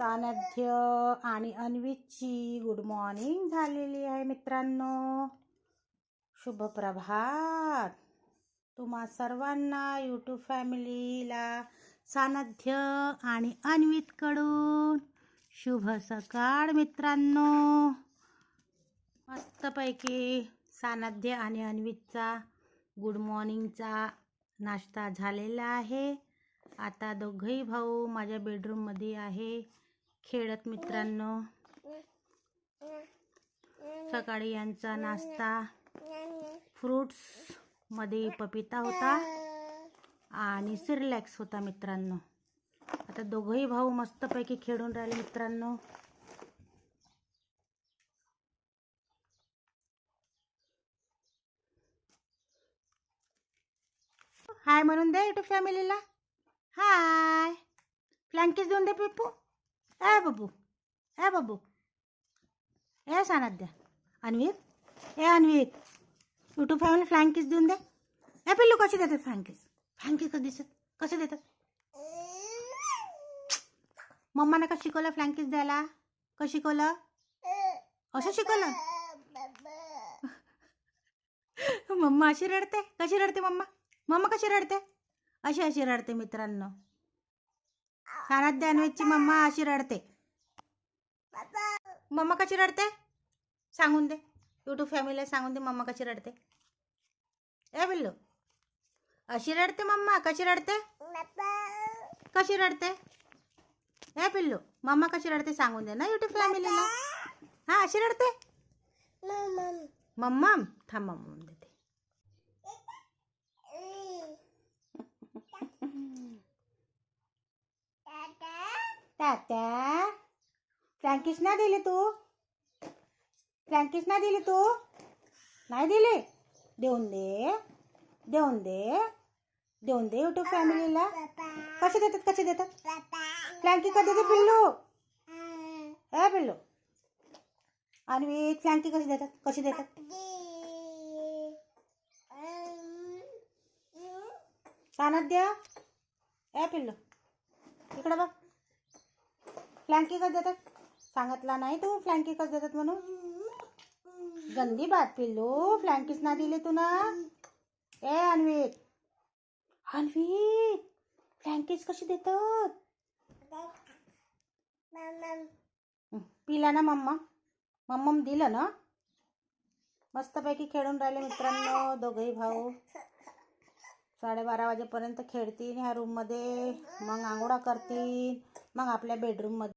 सानध्य आणि अन्वीची good morning झालेली आहे मित्रांनो. शुभ प्रभात तुम्हा सर्वांना. यूट्यूब फॅमिलीला सानध्य आणि अन्वीकडून शुभ सकाळ मित्रांनो. मस्तपैकी सानध्य आणि अन्वीचा गुड मॉर्निंगचा नाश्ता झालेला आहे. आता दोघंही भाऊ माझ्या बेडरूममध्ये आहे खेळत मित्रांनो. सकाळी यांचा नाश्ता फ्रूट्स मध्ये पपिता होता आणि सिरलॅक्स होता मित्रांनो. आता दोघंही भाऊ मस्तपैकी खेळून राहिले मित्रांनो. हाय म्हणून दे यूट्यूब फॅमिलीला. हाय फ्लँकीस देऊन दे पिप्पू. ए बबू, ए बबू, ए सानध्या, अन्वित, ए अन्वित, यूट्यूब फॅमिली फ्लँकीस देऊन दे. ए पिल्लू कशी देतात फ्लँकीस? फ्लँकीस कधी दिसत कसे देतात? मम्माने कसं शिकवलं फ्लँकीस द्यायला? कसं शिकवलं? असं शिकवलं? मम्मा अशी रडते. कशी रडते मम्मा? मम्मा कशी रडते? अशी अशी रडते मित्रांनो. सानध्य अन्वीची मम्मा अशी रडते. मम्मा कशी रडते सांगून दे. यूट्यूब फॅमिलीला सांगून दे मम्मा कशी रडते. ए बिल्लू, अशी रडते मम्मा. कशी रडते? कशी रडते? ए पिल्लू, मम्मा कशी रडते सांगून दे ना यूट्यूब फॅमिलीला. हा अशी रडते मम्मा. थांब मम्मा देते. तात्या, फ्लँकीस नाही दिली तू? फ्लँकीस नाही दिली तू? नाही दिली? देऊन दे, देऊन दे, देऊन दे यूट्यूब फॅमिलीला. कसे देतात? कसे देतात फ्लँकी? कधी देते पिल्लू? ए पिल्लू, अन्वी फ्लँकी कशी देतात? कशी देतात? सानध्य, ए पिल्लू इकडे बघ. फ्लँकी कसं देतात? सांगितला नाही तू फ्लँकी कसं देतात म्हणून? गंदी बात पिल्लू. फ्लँकीच ना दिली तू ना. ए अन्वित, अन्वित फ्लँकीच कशी देतात? पिला ना मम्मा? मम्मा दिलं ना. मस्तपैकी खेळून राहिले मित्रांनो दोघंही भाऊ. 12:30 वाजेपर्यंत खेळतील ह्या रूममध्ये. मग आंघोळा करतील. मग आपल्या बेडरूममध्ये